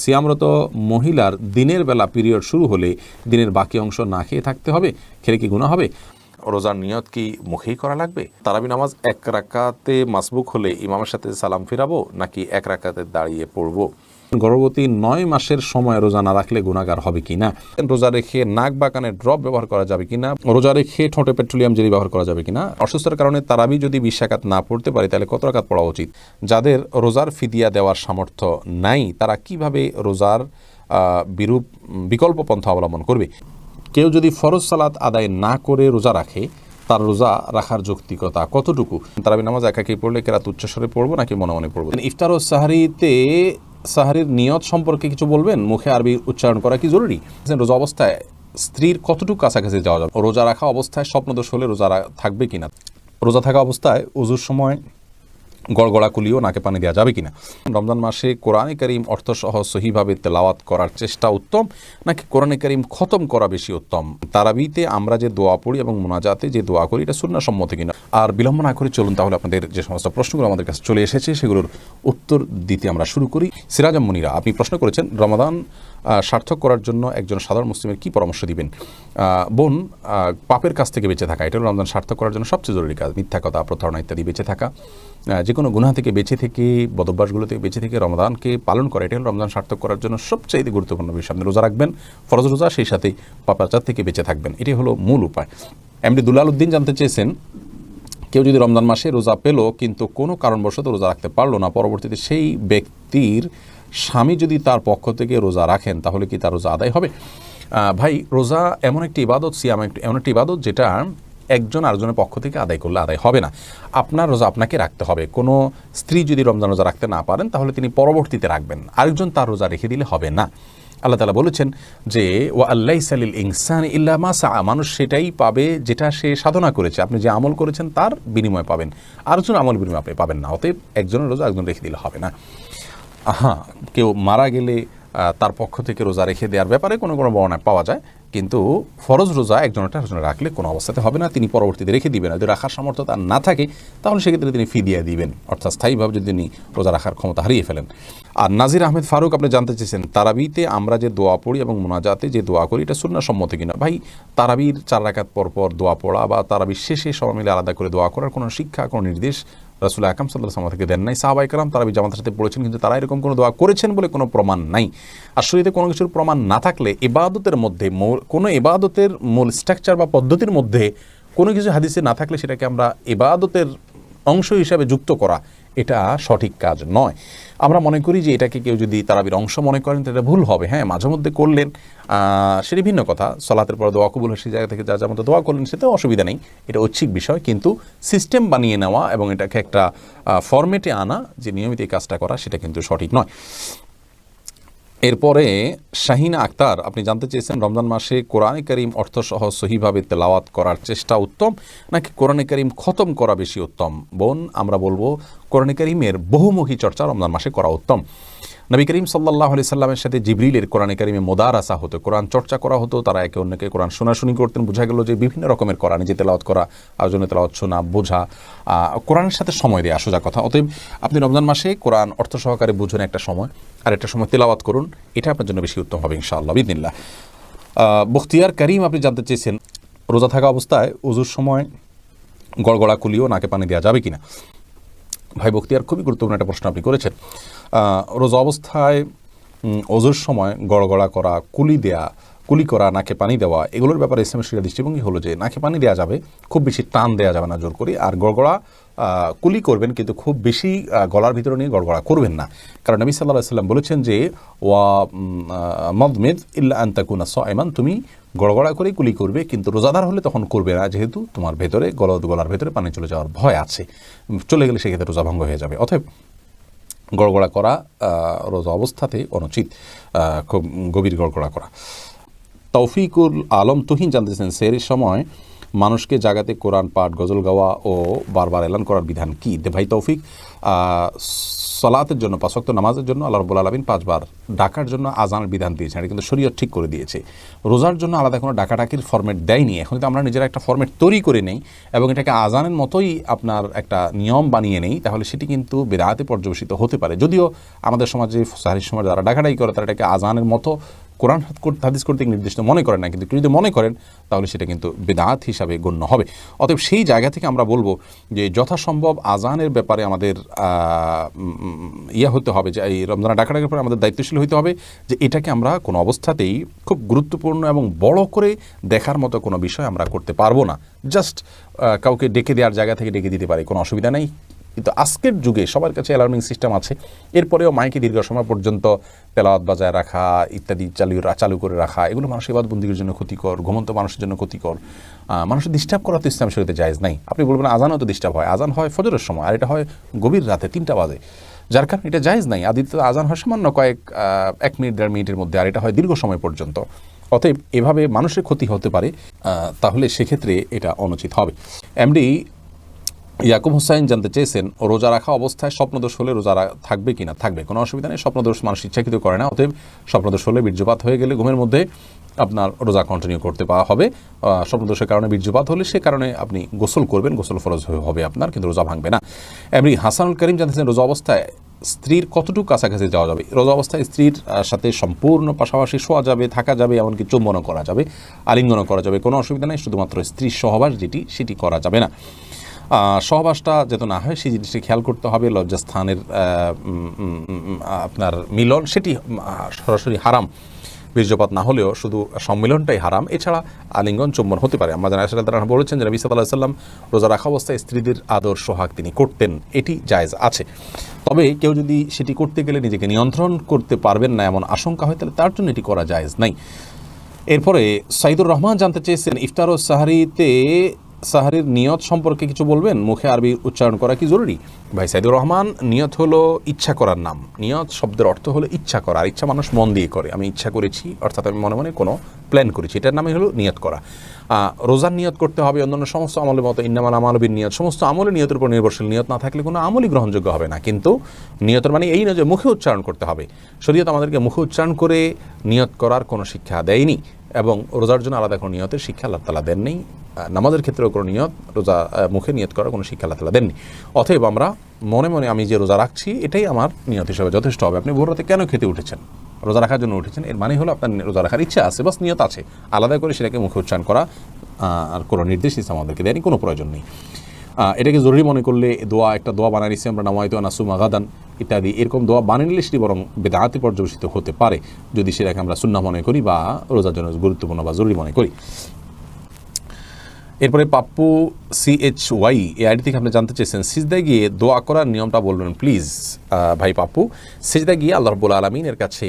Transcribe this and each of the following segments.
সিয়ামরত মহিলার দিনের বেলা পিরিয়ড শুরু হলে দিনের বাকি অংশ না খেয়ে থাকতে হবে, খেলে কি গুনাহ হবে? রোজার নিয়ত কি মুখেই করা লাগবে? তারাবি নামাজ এক রাকাতে মাসবুক হলে ইমামের সাথে সালাম ফিরাবো নাকি এক রাকাতে দাঁড়িয়ে পড়বো? গর্ভবতী 9 মাসের সময় রোজা না রাখলে গুনাহগার হবে কিনা? রোজা রেখে নাক বা কানে ড্রপ ব্যবহার করা যাবে কিনা? রোজা রেখে ঠোঁটে পেট্রোলিয়াম জেলি ব্যবহার করা যাবে কিনা? অসুস্থতার কারণে তারাবি যদি 20 রাকাত না পড়তে পারে তাহলে কত রাকাত পড়া উচিত? যাদের রোজার ফিদিয়া দেওয়ার সামর্থ্য নাই তারা কিভাবে রোজার বিকল্প পন্থা অবলম্বন করবে? কেউ যদি ফরজ সালাত আদায় না করে রোজা রাখে তার রোজা রাখার যৌক্তিকতা কতটুকু? তারাবি নামাজ একাকি পড়লে কেরাত উচ্চস্বরে পড়বো নাকি মনে মনে পড়বো? ইফতার ও সাহারিতে সাহারির নিয়ত সম্পর্কে কিছু বলবেন? মুখে আরবি উচ্চারণ করা কি জরুরি? রোজা অবস্থায় স্ত্রীর কতটুকু কাছাকাছি যাওয়া যাবে? রোজা রাখা অবস্থায় স্বপ্নদোষ হলে রোজা থাকবে কিনা? রোজা থাকা অবস্থায় ওযুর সময় গড়গড়া কুলিও নাকে পানি দেওয়া যাবে কিনা? রমজান মাসে কোরআনে কারীম অর্থসহ সহিভাবে তেলাওয়াত করার চেষ্টা উত্তম নাকি কোরআনে কারীম খতম করা বেশি উত্তম? তারাবিতে আমরা যে দোয়া পড়ি এবং মুনাজাতে যে দোয়া করি এটা সুন্নাহ সম্মত কিনা? আর বিলম্ব না করে চলুন তাহলে আপনাদের যে সমস্ত প্রশ্নগুলো আমাদের কাছে চলে এসেছে সেগুলোর উত্তর দিতে আমরা শুরু করি। সিরাজাম মুনিরা আপনি প্রশ্ন করেছেন রমাদান সার্থক করার জন্য একজন সাধারণ মুসলিমের কি পরামর্শ দিবেন? বোন, পাপের কাছ থেকে বেঁচে থাকা এটা হলো রমজান সার্থক করার জন্য সবচেয়ে জরুরি কাজ। মিথ্যা কথা, প্রতারণা ইত্যাদি বেঁচে থাকা, যে কোনো গুনাহ থেকে বেঁচে থেকে, বদভ্যাসগুলো থেকে বেঁচে থেকে রমজানকে পালন করা এটা হলো রমজান সার্থক করার জন্য সবচেয়ে গুরুত্বপূর্ণ বিষয়। আপনি রোজা রাখবেন, ফরজ রোজা, সেই সাথে পাপাচার থেকে বেঁচে থাকবেন, এটাই হলো মূল উপায়। এমডি দুলাল উদ্দিন জানতে চেয়েছেন, কেউ যদি রমজান মাসে রোজা পেল কিন্তু কোনো কারণবশত রোজা রাখতে পারলো না, পরবর্তীতে সেই ব্যক্তির স্বামী যদি তার পক্ষ থেকে রোজা রাখেন তাহলে কি তার রোজা আদায় হবে? ভাই, রোজা এমন একটি ইবাদত, সিয়াম এমন একটি ইবাদত যেটা একজন আরেকজনের পক্ষ থেকে আদায় করলে আদায় হবে না। আপনার রোজা আপনাকে রাখতে হবে। কোনো স্ত্রী যদি রমজান রোজা রাখতে না পারেন তাহলে তিনি পরবর্তীতে রাখবেন, আরেকজন তার রোজা রেখে দিলে হবে না। আল্লাহ তাআলা বলেছেন যে ওয়া আল্লাইসা লিল ইনসানি ইল্লা মা সাআ, মানুষ সেটাই পাবে যেটা সে সাধনা করেছে। আপনি যে আমল করেছেন তার বিনিময় পাবেন, আরেকজন আমল বিনিময় আপনি পাবেন না। অতএব একজনের রোজা একজন রেখে দিলে হবে না। কেউ মারা গেলে তার পক্ষ থেকে রোজা রেখে দেওয়ার ব্যাপারে কোনো বর্ণনা পাওয়া যায়, কিন্তু ফরজ রোজা একজনটা রাখলে কোনো অবস্থাতে হবে না, তিনি পরবর্তীতে রেখে দিবেন। যদি রাখার সামর্থ্য তার না থাকে তাহলে সেক্ষেত্রে তিনি ফিদিয়া দিবেন, অর্থাৎ স্থায়ীভাবে যদি তিনি রোজা রাখার ক্ষমতা হারিয়ে ফেলেন। আর নাজির আহমেদ ফারুক আপনি জানতে চেয়েছেন, তারাবিতে আমরা যে দোয়া পড়ি এবং মুনাজাতে যে দোয়া করি এটা সুন্নাহ সম্মত কিনা? ভাই, তারাবির 4 রাকাত পর পর দোয়া পড়া বা তারাবির শেষে সবাই মিলে আলাদা করে দোয়া করার কোনো শিক্ষা, কোনো নির্দেশ রাসূল আকরাম সাল্লাল্লাহু আলাইহি ওয়াসাল্লাম থেকে দেন নাই। সাহাবায়ে কেরাম তারাবি জামাতের সাথে পড়েছেন, কিন্তু তারা এরকম কোনো দোয়া করেছেন বলে কোনো প্রমাণ নাই। আর শরীয়তে কোনো কিছুর প্রমাণ না থাকলে ইবাদতের মধ্যে, কোনো ইবাদতের মূল স্ট্রাকচার বা পদ্ধতির মধ্যে কোনো কিছু হাদিসে না থাকলে সেটাকে আমরা ইবাদতের অংশ হিসাবে যুক্ত করা এটা সঠিক কাজ নয়। আমরা মনে করি যে এটাকে কেউ যদি তারাবির অংশ মনে করেন তো এটা ভুল হবে। হ্যাঁ, মাঝে মধ্যে করলেন সেটা ভিন্ন কথা, সালাতের পর দোয়া কবুল হয় সেই জায়গা থেকে যা যা মতো দোয়া করলেন সেটাও অসুবিধা নেই, এটা ঐচ্ছিক বিষয়। কিন্তু সিস্টেম বানিয়ে নেওয়া এবং এটাকে একটা ফরম্যাটে আনা যে নিয়মিত এই কাজটা করা সেটা কিন্তু সঠিক নয়। এরপরে শাহিনা আক্তার আপনি জানতে চেয়েছেন, রমজান মাসে কোরআনে কারীম অর্থসহ সহিভাবে তেলাওয়াত করার চেষ্টা উত্তম নাকি কোরআনে কারীম খতম করা বেশি উত্তম? বোন, আমরা বলবো কোরআনে কারীমের বহুমুখী চর্চা রমজান মাসে করা উত্তম। নবী করিম সাল্লাল্লাহু আলাইহি সাল্লামের সাথে জিবরিলের কোরআনে কারীমে মোদারাসা হতো, কোরআন চর্চা করা হতো, তারা একে অন্যকে কোরআন শোনাশুনি করতেন। বোঝা গেল যে বিভিন্ন রকমের কোরআনে যে তেলাওয়াত করা, আরেকজনের তেলাওয়াত শোনা, বোঝা, কোরআনের সাথে সময় দেওয়া সোজা কথা। অতএব আপনি রমজান মাসে কোরআন অর্থ সহকারে বুঝুন একটা সময়, আর একটা সময় তেলাওয়াত করুন, এটা আপনার জন্য বেশি উত্তম হবে ইনশাআল্লাহ বিইذনিল্লাহ। বখতিয়ার করিম আপনি জানতে চেয়েছেন, রোজা থাকা অবস্থায় ওযুর সময় গড়গড়া কুলিও নাকে পানি দেওয়া যাবে কিনা? ভাই বখতিয়ার, খুবই গুরুত্বপূর্ণ একটা প্রশ্ন আপনি করেছেন। রোজা অবস্থায় ওযুর সময় গড়গড়া করা, কুলি করা, নাকে পানি দেওয়া, এগুলোর ব্যাপারে ইসলামের শরীয়তের দৃষ্টিভঙ্গি হলো যে নাকে পানি দেওয়া যাবে, খুব বেশি টান দেওয়া যাবে না জোর করে। আর গড়গড়া কুলি করবেন কিন্তু খুব বেশি গলার ভিতরে নিয়ে গড়গড়া করবেন না, কারণ নবী সাল্লাল্লাহু আলাইহি ওয়াসাল্লাম বলেছেন যে ওয়া মাদমিদ ইল্লা আন তাকুনা সাইমান, তুমি গড়গড়া করেই কুলি করবে, কিন্তু রোজাদার হলে তখন করবে না, যেহেতু তোমার ভেতরে গলার ভেতরে পানি চলে যাওয়ার ভয় আছে, চলে গেলে সেক্ষেত্রে রোজা ভঙ্গ হয়ে যাবে। অতএব গড়গড়া করা রোজা অবস্থাতে অনুচিত, খুব গভীর গড়গড়া করা। তৌফিকুল আলম তুহিন জানতেছেন, সেহরির সময় মানুষকে জাগাতে কোরআন পাঠ, গজল গাওয়া ও বারবার এলান করার বিধান কি? ভাই তৌফিক, সালাতের জন্য 5 ওয়াক্ত নামাজের জন্য আল্লাহ রাব্বুল আলামিন 5 বার ডাকার জন্য আজানের বিধান দিয়েছেন, এটা কিন্তু শরীয়ত ঠিক করে দিয়েছে। রোজার জন্য আলাদা কোনো ডাকাডাকির ফরম্যাট দেয়নি। এখন তো আমরা নিজেরা একটা ফরম্যাট তৈরি করে নেই এবং এটাকে আজানের মতোই আপনার একটা নিয়ম বানিয়ে নেই, তাহলে সেটি কিন্তু বিদআতে পর্যবেসিত হতে পারে। যদিও আমাদের সমাজে সাহারির সময় যারা ডাকাডাকি করে তারা এটাকে আজানের মতো কোরআন হাদিস কর্তৃক নির্দিষ্ট মনে করেন না, কিন্তু যদি মনে করেন তাহলে সেটা কিন্তু বিদআত হিসাবে গণ্য হবে। অতএব সেই জায়গা থেকে আমরা বলবো যে যথাসম্ভব আজানের ব্যাপারে আমাদের হতে হবে, যে এই রমজানের ডাকাডাকির পরে আমাদের দায়িত্বশীল হতে হবে যে এটাকে আমরা কোনো অবস্থাতেই খুব গুরুত্বপূর্ণ এবং বড় করে দেখার মতো কোনো বিষয় আমরা করতে পারবো না। জাস্ট কাউকে ডেকে দেওয়ার জায়গা থেকে ডেকে দিতে পারি, কোনো অসুবিধা নেই। কিন্তু আজকের যুগে সবার কাছে অ্যালার্মিং সিস্টেম আছে, এরপরেও মাইকে দীর্ঘ সময় পর্যন্ত তেলাওয়াত বাজায় রাখা ইত্যাদি চালু করে রাখা, এগুলো মানুষের ইবাদতবন্দির জন্য ক্ষতিকর, ঘুমন্ত মানুষের জন্য ক্ষতিকর। মানুষের ডিস্টার্ব করা তো ইসলাম শরীয়তে জায়েজ নাই। আপনি বলবেন আজানও তো ডিস্টার্ব হয়, আজান হয় ফজরের সময় আর এটা হয় গভীর রাতে 3টা বাজে, যার কারণে এটা জায়েজ নাই। আদিত্য আজান হয় সামান্য 1 মিনিট 1.5 মিনিটের মধ্যে, আর এটা হয় দীর্ঘ সময় পর্যন্ত। অতএব এভাবে মানুষের ক্ষতি হতে পারে, তাহলে সেক্ষেত্রে এটা অনুচিত হবে। এমডি ইয়াকুব হোসাইন জানতে চেয়েছেন, রোজা রাখা অবস্থায় স্বপ্নদোষ হলে রোজা থাকবে কিনা? থাকবে, কোনো অসুবিধা নেই। স্বপ্নদোষ মানুষ ইচ্ছাকৃত করে না, অতএব স্বপ্নদোষ হলে বীর্যপাত হয়ে গেলে ঘুমের মধ্যে আপনার রোজা কন্টিনিউ করতে পাওয়া হবে। স্বপ্নদোষের কারণে বীর্যপাত হলে সে কারণে আপনি গোসল করবেন, গোসল ফরজ হবে আপনার, কিন্তু রোজা ভাঙবে না। এমনি হাসানুল করিম জানতেছেন, রোজা অবস্থায় স্ত্রীর কতটুকু কাছাকাছি যাওয়া যাবে? রোজা অবস্থায় স্ত্রীর সাথে সম্পূর্ণ পাশাপাশি শোয়া যাবে, থাকা যাবে, এমনকি চুম্বনও করা যাবে, আলিঙ্গনও করা যাবে, কোনো অসুবিধা নেই। শুধুমাত্র স্ত্রীর সহবাস সেটি করা যাবে না। সহবাসটা যাতে না হয় সেই জিনিসটি খেয়াল করতে হবে। লজ্জাস্থানের আপনার মিলন সেটি সরাসরি হারাম, বীর্যপাত না হলেও শুধু সম্মিলনটাই হারাম। এছাড়া আলিঙ্গন চুম্বন হতে পারে। আম্মা জানা আয়েশা রাদিয়াল্লাহু আনহা বলেছেন যে নবী সাল্লাল্লাহু আলাইহি ওয়াসাল্লাম রোজা রাখা অবস্থায় স্ত্রীদের আদর সোহাগ তিনি করতেন, এটি জায়েজ আছে। তবে কেউ যদি সেটি করতে গেলে নিজেকে নিয়ন্ত্রণ করতে পারবেন না এমন আশঙ্কা হয়, তাহলে তার জন্য এটি করা জায়েজ নাই। এরপরে সাইদুর রহমান জানতে চেয়েছেন, ইফতার ও সাহারির নিয়ত সম্পর্কে কিছু বলবেন? মুখে আরবি উচ্চারণ করা কি জরুরি? ভাই সাইদুর রহমান, নিয়ত হলো ইচ্ছা করার নাম। নিয়ত শব্দের অর্থ হলো ইচ্ছা করা, আর ইচ্ছা মানুষ মন দিয়ে করে। আমি ইচ্ছা করেছি অর্থাৎ আমি মনে মনে কোনো প্ল্যান করেছি, এটার নামই হলো নিয়ত করা। রোজার নিয়ত করতে হবে অন্যান্য সমস্ত আমলের মতো, ইন্নামাল আমালু বিন্নিয়াত, সমস্ত আমলে নিয়তের উপর নির্ভরশীল। নিয়ত না থাকলে কোনো আমলই গ্রহণযোগ্য হবে না। কিন্তু নিয়তের মানে এই নয় যে মুখে উচ্চারণ করতে হবে। শরীয়ত আমাদেরকে মুখে উচ্চারণ করে নিয়ত করার কোনো শিক্ষা দেয়নি, এবং রোজার জন্য আলাদা কোনো নিয়তের শিক্ষা আল্লাহ তাআলা দেননি। নামাজের ক্ষেত্রেও কোনো নিয়ত, রোজা মুখে নিয়ত করার কোনো শিক্ষা আল্লাহ তাআলা দেননি। অতএব আমরা মনে মনে আমি যে রোজা রাখছি এটাই আমার নিয়ত হিসেবে যথেষ্ট হবে। আপনি ভোর রাতে কেন খেতে উঠেছেন? রোজা রাখার জন্য উঠেছেন, এর মানে হলো আপনার রোজা রাখার ইচ্ছা আছে, বাস নিয়ত আছে। আলাদা করে সেটাকে মুখে উচ্চারণ করা আর কোনো নির্দেশ ইসলাম আমাদেরকে দেয়নি, কোনো প্রয়োজন নেই। এটাকে জরুরি মনে করলে একটা দোয়া বানিয়ে নিচ্ছি আমরা, নাওয়াইতু আন আসুমা গাদান ইত্যাদি, এরকম দোয়া বানিয়ে নিলে সেটি বরং বিদআতে পর্যবেসিত হতে পারে, যদি সেটাকে আমরা সুন্নাহ মনে করি বা রোজার জন্য গুরুত্বপূর্ণ বা জরুরি মনে করি। এরপরে পাপ্পু CHY এই আইডি থেকে আপনি জানতে চেয়েছেন, সিজদায় গিয়ে দোয়া করার নিয়মটা বলবেন প্লিজ। ভাই পাপ্পু, সিজদায় গিয়ে আল্লাহ রাব্বুল আলামিনের কাছে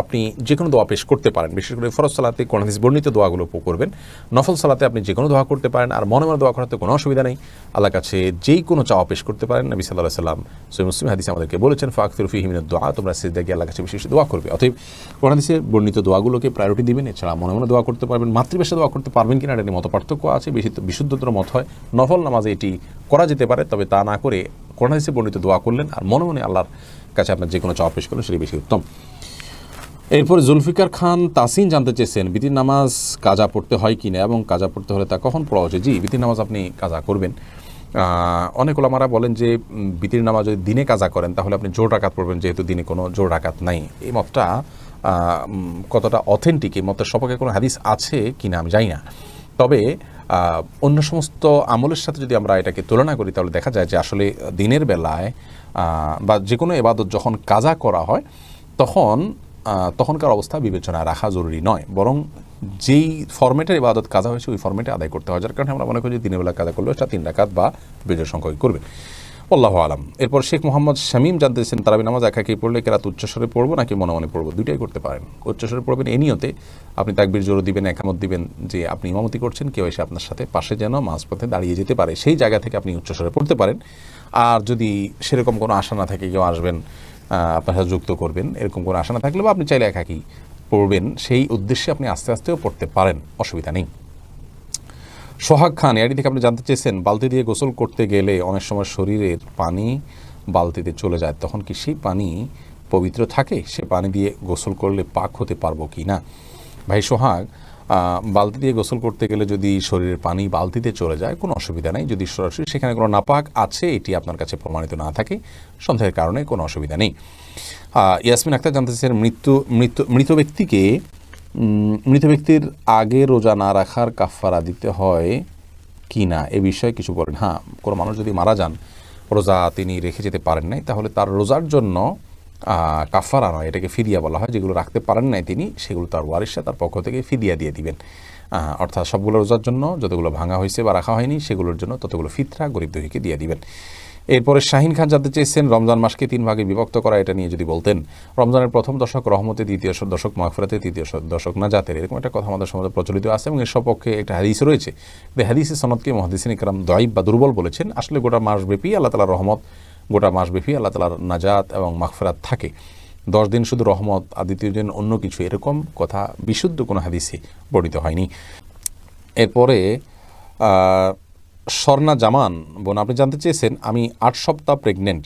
আপনি যে কোনো দোয়া পেশ করতে পারেন। বিশেষ করে ফরজ সালাতে কোন হাদিস বর্ণিত দোয়াগুলো করবেন। নফল সালাতে আপনি যে কোনো দোয়া করতে পারেন, আর মনে মনে দোয়া করাতে কোনো অসুবিধা নেই। আল্লাহর কাছে যেই কোনো চাওয়া পেশ করতে পারেন। নবী সাল্লাল্লাহু আলাইহি ওয়াসাল্লাম সহিহ মুসলিম হাদিসে আমাদেরকে বলেছেন, ফাকসিরু ফীহি মিনাদ দুআ, তোমরা সিজদায় গিয়ে আল্লাহর কাছে বেশি বেশি দোয়া করবে। অতএব কোন হাদিসে বর্ণিত দোয়াগুলোকে প্রায়োরিটি দিবেন। এছাড়া মনে মনে দোয়া করতে পারবেন। মাতৃভাষায় দোয়া করতে পারবেন কিনা এটা নিয়ে মত পার্থক্য আছে। বিশুদ্ধতর মত হয় নফল নামাজে এটি করা যেতে পারে, তবে তা না করে কোন হাদিসে বর্ণিত দোয়া করলেন আর মনে মনে আল্লাহর কাছে আপনার যে কোনো চাওয়া পেশ করলেন, সেটি বেশি উত্তম। এরপরে জুলফিকার খান তাসিন জানতে চেয়েছেন, বিতির নামাজ কাজা পড়তে হয় কিনা এবং কাজা পড়তে হলে তা কখন পড়া উচিত? জি, বিতির নামাজ আপনি কাজা করবেন। অনেক ওলামারা বলেন যে বিতির নামাজ যদি দিনে কাজা করেন তাহলে আপনি জোড় রাকাত পড়বেন, যেহেতু দিনে কোনো জোড় রাকাত নাই। এই মতটা কতটা অথেন্টিক, এই মতের সপক্ষে কোনো হাদিস আছে কিনা আমি জানি না। তবে অন্য সমস্ত আমলের সাথে যদি আমরা এটাকে তুলনা করি তাহলে দেখা যায় যে আসলে দিনের বেলায় বা যে কোনো ইবাদত যখন কাজা করা হয় তখনকার অবস্থা বিবেচনায় রাখা জরুরি নয়, বরং যেই ফরম্যাটের ইবাদত কাজা হয়েছে ওই ফরম্যাটে আদায় করতে হয়। যার কারণে আমরা মনে করি যে দিনের বেলা কাজা করলে সেটা 3 রাকাত বা বিজয় সংখ্যক করবে। আল্লাহু আলাম। এরপর শেখ মোহাম্মদ শামীম জানতেছেন, তারাবি নামাজ একাকি পড়লে কেরাত উচ্চস্বরে পড়বো নাকি মনে মনে পড়বো? দুইটাই করতে পারেন। উচ্চস্বরে পড়বেন এই নিয়তে, আপনি তাকবীর জোরে দিবেন, একামত দিবেন যে আপনি ইমামতি করছেন, কেউ এসে আপনার সাথে পাশে যেন মাঝপথে দাঁড়িয়ে যেতে পারে, সেই জায়গা থেকে আপনি উচ্চস্বরে পড়তে পারেন। আর যদি সেরকম কোনো আশা না থাকে, কেউ আসবেন আপনার সাথে যুক্ত করবেন, এরকম কোনো আশা না থাকলে বা আপনি চাইলে একাকি পড়বেন, সেই উদ্দেশ্যে আপনি আস্তে আস্তেও পড়তে পারেন, অসুবিধা নেই। সোহাগ খান এটি থেকে আপনি জানতে চেয়েছেন, বালতি দিয়ে গোসল করতে গেলে অনেক সময় শরীরের পানি বালতিতে চলে যায়, তখন কি সেই পানি পবিত্র থাকে? সে পানি দিয়ে গোসল করলে পাক হতে পারবো কি না? ভাই সোহাগ, বালতি দিয়ে গোসল করতে গেলে যদি শরীরের পানি বালতিতে চলে যায় কোনো অসুবিধা নেই। যদি সরাসরি সেখানে কোনো নাপাক আছে এটি আপনার কাছে প্রমাণিত না থাকে, সন্দেহের কারণে কোনো অসুবিধা নেই। ইয়াসমিন আক্তার জানতে চাইছেন, মৃত ব্যক্তির আগে রোজা না রাখার কাফারা দিতে হয় কি না, এ বিষয়ে কিছু বলেন। হ্যাঁ, কোনো মানুষ যদি মারা যান, রোজা তিনি রেখে যেতে পারেন নাই, তাহলে তার রোজার জন্য কাফারা নয়, এটাকে ফিদিয়া বলা হয়। যেগুলো রাখতে পারেন নাই তিনি, সেগুলো তার ওয়ারিশরা তার পক্ষ থেকে ফিদিয়া দিয়ে দিবেন। অর্থাৎ সবগুলো রোজার জন্য যতগুলো ভাঙা হয়েছে বা রাখা হয়নি সেগুলোর জন্য ততগুলো ফিতরা গরিব দুঃখীকে দিয়ে দিবেন। এরপরে শাহিন খান জানতে চেয়েছেন, রমজান মাসকে 3 ভাগে বিভক্ত করা, এটা নিয়ে যদি বলতেন। রমজানের প্রথম দশক রহমতে, দ্বিতীয় দশক মাগফিরাতে, তৃতীয় দশক নাজাতের, এরকম একটা কথা আমাদের সমাজে প্রচলিত আছে এবং এর সপক্ষে একটা হাদিস রয়েছে। হাদিসের সনদকে মুহাদ্দিসিন ইকরাম দাঈফ বা দুর্বল বলেছেন। আসলে গোটা মাসব্যাপী আল্লাহ তাআলার রহমত, গোটা মাসব্যাপী আল্লাহ তাআলার নাজাত এবং মাগফিরাত থাকে। 10 দিন শুধু রহমত আর দ্বিতীয় দিন অন্য কিছু, এরকম কথা বিশুদ্ধ কোনো হাদিসে বর্ণিত হয়নি। এরপরে স্বর্ণা জামান বোন, আপনি জানতে চেয়েছেন, আমি 8 সপ্তাহ প্রেগনেন্ট,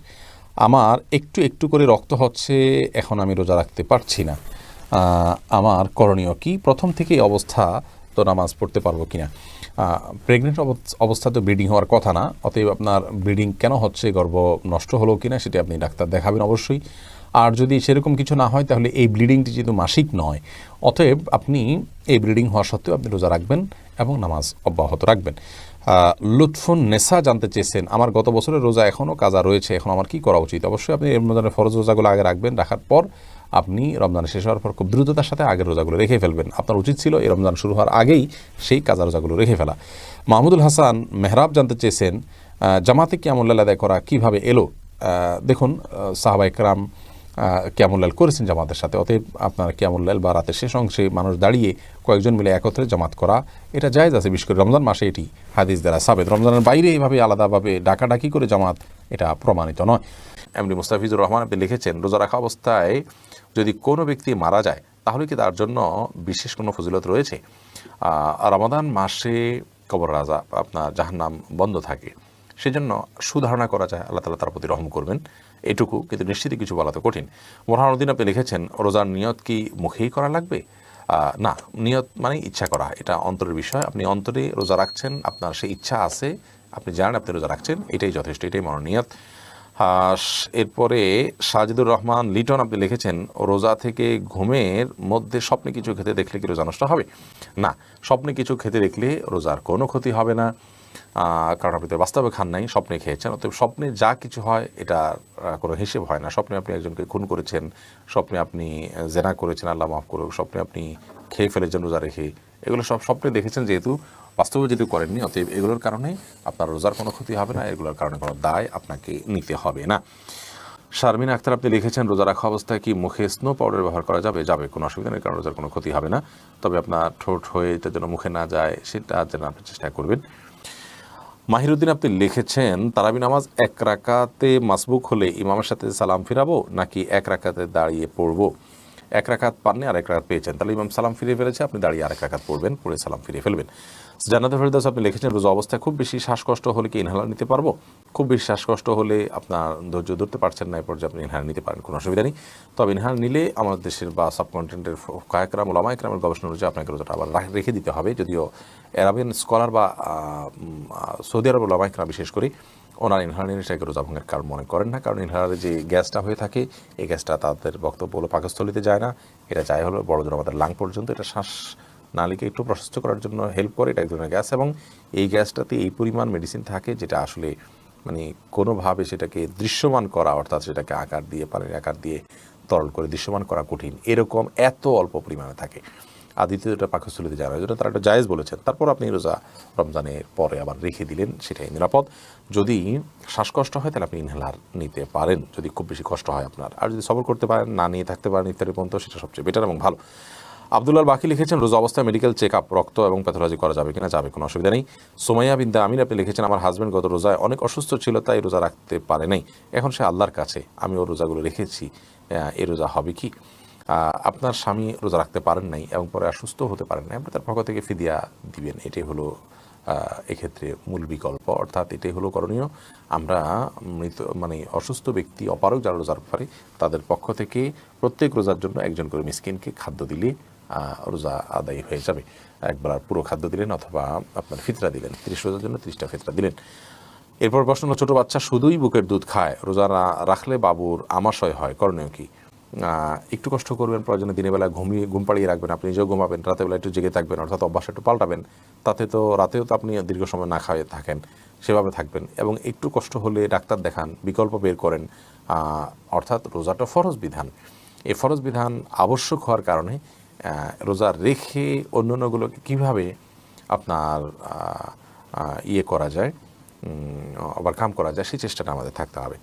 আমার একটু একটু করে রক্ত হচ্ছে, এখন আমি রোজা রাখতে পারছি না, আমার করণীয় কি? প্রথম থেকে এই অবস্থা তো নামাজ পড়তে পারবো কিনা? প্রেগনেন্ট অবস্থা তো ব্লিডিং হওয়ার কথা না, অতএব আপনার ব্লিডিং কেন হচ্ছে, গর্ভ নষ্ট হলো কিনা সেটা আপনি ডাক্তার দেখাবেন অবশ্যই। আর যদি সেরকম কিছু না হয় তাহলে এই ব্লিডিংটি যেহেতু মাসিক নয়, অতএব আপনি এই ব্লিডিং হওয়া সত্ত্বেও আপনি রোজা রাখবেন এবং নামাজ অব্যাহত রাখবেন। লুৎফুন নেসা জানতে চেয়েছেন, আমার গত বছরের রোজা এখনও কাজা রয়েছে, এখন আমার কি করা উচিত? অবশ্যই আপনি রমজানের ফরজ রোজাগুলো আগে রাখবেন, রাখার পর আপনি রমজানের শেষ হওয়ার পর খুব দ্রুততার সাথে আগের রোজাগুলো রেখে ফেলবেন। আপনার উচিত ছিল এই রমজান শুরু হওয়ার আগেই সেই কাজা রোজাগুলো রেখে ফেলা। মাহমুদুল হাসান মেহরাব জানতে চেয়েছেন, জামাতে কিয়ামুল আদায় করা কীভাবে এলো? দেখুন, সাহাবায়ে কেরাম কিয়ামুল লাইল করেছেন জামাতের সাথে, অতএব আপনার কিয়ামুল লাইল বা রাতের শেষ অংশে মানুষ দাঁড়িয়ে কয়েকজন মিলে একত্রে জামাত করা এটা জায়েজ আছে। বিশেষ করে রমজান মাসে এটি হাদিস দ্বারা সাবেত। রমজানের বাইরে এভাবে আলাদাভাবে ডাকাডাকি করে জামাত এটা প্রমাণিত নয়। এমডি মুস্তাফিজুর রহমান আপনি লিখেছেন, রোজা রাখা অবস্থায় যদি কোনো ব্যক্তি মারা যায় তাহলে কি তার জন্য বিশেষ কোনো ফজিলত রয়েছে? রমাদান মাসে কবর রাজা আপনার জাহান্নাম বন্ধ থাকে, সেজন্য সুধারণা করা যায় আল্লাহ তাআলা তার প্রতি রহম করবেন, এটুকু, কিন্তু নিশ্চিতই কিছু বলা তো কঠিন। বোরহানুদ্দিন আপনি লিখেছেন, রোজার নিয়ত কি মুখেই করা লাগবে? না, নিয়ত মানে ইচ্ছা করা, এটা অন্তরের বিষয়। আপনি অন্তরে রোজা রাখছেন, আপনার সেই ইচ্ছা আছে, আপনি জানেন আপনি রোজা রাখছেন, এটাই যথেষ্ট, এটাই মনোনিয়ত। এরপরে সাজিদুর রহমান লিটন আপনি লিখেছেন, রোজা থেকে ঘুমের মধ্যে স্বপ্নে কিছু খেতে দেখলে কি রোজা নষ্ট হবে? না, স্বপ্নে কিছু খেতে দেখলে রোজার কোনো ক্ষতি হবে না, কারণ আপনি তো বাস্তবে খান নাই, স্বপ্নে খেয়েছেন। অতএব স্বপ্নে যা কিছু হয় এটা কোনো হিসেব হয় না। স্বপ্নে আপনি একজনকে খুন করেছেন, স্বপ্নে আপনি জেনা করেছেন, আল্লাহ মাফ করুক, স্বপ্নে আপনি খেয়ে ফেলেছেন রোজা রেখে, এগুলো সব স্বপ্নে দেখেছেন, যেহেতু বাস্তবে যেহেতু করেননি, অতএব এগুলোর কারণে আপনার রোজার কোনো ক্ষতি হবে না, এগুলোর কারণে কোনো দায় আপনাকে নিতে হবে না। শারমিন আক্তার আপনি লিখেছেন, রোজা রাখা অবস্থায় কি মুখে স্নো পাউডার ব্যবহার করা যাবে? যাবে, কোনো অসুবিধা নেই, কারণ রোজার কোনো ক্ষতি হবে না। তবে আপনার ঠোঁট হয়ে এটা যেন মুখে না যায় সেটা যেন আপনি চেষ্টা করবেন। মাহিরুদ্দিন আপনি লিখেছেন, তারাবি নামাজ 1 রাকাতে মাসবুক হলে ইমামের সাথে সালাম ফিরাবো নাকি 1 রাকাতে দাঁড়িয়ে পড়বো? 1 রাকাত পাননি আর 1 রাকাত পেয়েছেন, তাহলে ইমাম সালাম ফিরিয়ে ফেলেছে, আপনি দাঁড়িয়ে 1 রাকাত পড়বেন, পড়ে সালাম ফিরিয়ে ফেলবেন। জান্নাতুল ফেরদৌস আপনি লিখেছেন, রোজা অবস্থায় খুব বেশি শ্বাসকষ্ট হলে কি ইনহেলার নিতে পারবো? খুব বেশি শ্বাসকষ্ট হলে আপনার ধৈর্য ধরতে পারছেন না, এরপর যে আপনি ইনহেলার নিতে পারেন, কোনো অসুবিধা নেই। তবে ইনহেলার নিলে আমাদের দেশের বা সাবকন্টিনেন্টের কায়করাম ওলামা একরামের গবেষণা অনুযায়ী আপনাকে রোজাটা আবার রেখে দিতে হবে। যদিও আরবিয়ান স্কলার বা সৌদি আরব ওলামা একরাম বিশেষ করে ওনার ইনহেলার সেটাকে রোজা ভঙ্গের কারণ মনে করেন না, কারণ ইনহেলারে যে গ্যাসটা হয়ে থাকে এই গ্যাসটা তাদের বক্তব্য হলো পাকস্থলিতে যায় না, এটা যায় হলো বড়জোর আমাদের লাং পর্যন্ত, এটা শ্বাস নালীকে একটু প্রশস্ত করার জন্য হেল্প করে, এটা এক ধরনের গ্যাস, এবং এই গ্যাসটাতে এই পরিমাণ মেডিসিন থাকে যেটা আসলে মানে কোনোভাবে সেটাকে দৃশ্যমান করা, অর্থাৎ সেটাকে আকার দিয়ে পানির আকার দিয়ে তরল করে দৃশ্যমান করা কঠিন, এরকম এত অল্প পরিমাণে থাকে। আর দ্বিতীয়টা পাকস্থলিতে যায় না, যেটা তারা একটা জায়েজ বলেছেন। তারপর আপনি রোজা রমজানের পরে আবার রেখে দিলেন, সেটাই নিরাপদ। যদি শ্বাসকষ্ট হয় তাহলে আপনি ইনহেলার নিতে পারেন, যদি খুব বেশি কষ্ট হয় আপনার। আর যদি সবর করতে পারেন, না নিয়ে থাকতে পারেন ইফতারের পর্যন্ত, সেটা সবচেয়ে বেটার এবং ভালো। আব্দুল্লাহ বাকি লিখেছেন, রোজা অবস্থায় মেডিকেল চেক আপ, রক্ত এবং প্যাথোলজি করা যাবে কিনা? যাবে, কোনো অসুবিধা নেই। সোমাইয়া বিনতে আমির আপনি লিখেছেন, আমার হাজব্যান্ড গত রোজায় অনেক অসুস্থ ছিল, তাই রোজা রাখতে পারে নাই, এখন সে আল্লাহর কাছে, আমি ওর রোজাগুলো রেখেছি, এ রোজা হবে কি? আপনার স্বামী রোজা রাখতে পারেন নাই এবং পরে অসুস্থ হতে পারেন নাই, আপনি তার পক্ষ থেকে ফিদিয়া দিবেন, এটাই হলো এক্ষেত্রে মূল বিকল্প। অর্থাৎ এটাই হলো করণীয়। আমরা অসুস্থ ব্যক্তি, অপারগ যারা রোজার পারে, তাদের পক্ষ থেকে প্রত্যেক রোজার জন্য একজন করে মিসকিনকে খাদ্য দিলে রোজা আদায় হয়ে যাবে। একবার পুরো খাদ্য দিলেন অথবা আপনার ফিতরা দিলেন, 30 রোজার জন্য 30টা ফিতরা দিলেন। এরপর প্রশ্ন, ছোটো বাচ্চা শুধুই বুকের দুধ খায়, রোজা রাখলে বাবুর আমাশয় হয়, করণীয় কি? একটু কষ্ট করবেন, প্রয়োজনে দিনের বেলা ঘুম পাড়িয়ে রাখবেন, আপনি নিজেও ঘুমাবেন, রাতের বেলা একটু জেগে থাকবেন, অর্থাৎ অভ্যাস একটু পাল্টাবেন। তাতে তো রাতেও তো আপনি দীর্ঘ সময় না খাওয়াই থাকেন, সেভাবে থাকবেন। এবং একটু কষ্ট হলে ডাক্তার দেখান, বিকল্প বের করেন। অর্থাৎ রোজাটা ফরজ বিধান, এই ফরজ বিধান আবশ্যক হওয়ার কারণে রোজা রেখে অন্যান্যগুলোকে কীভাবে আপনার করা যায়, ওভারকাম করা যায়, সেই চেষ্টাটা আমাদের থাকতে হবে।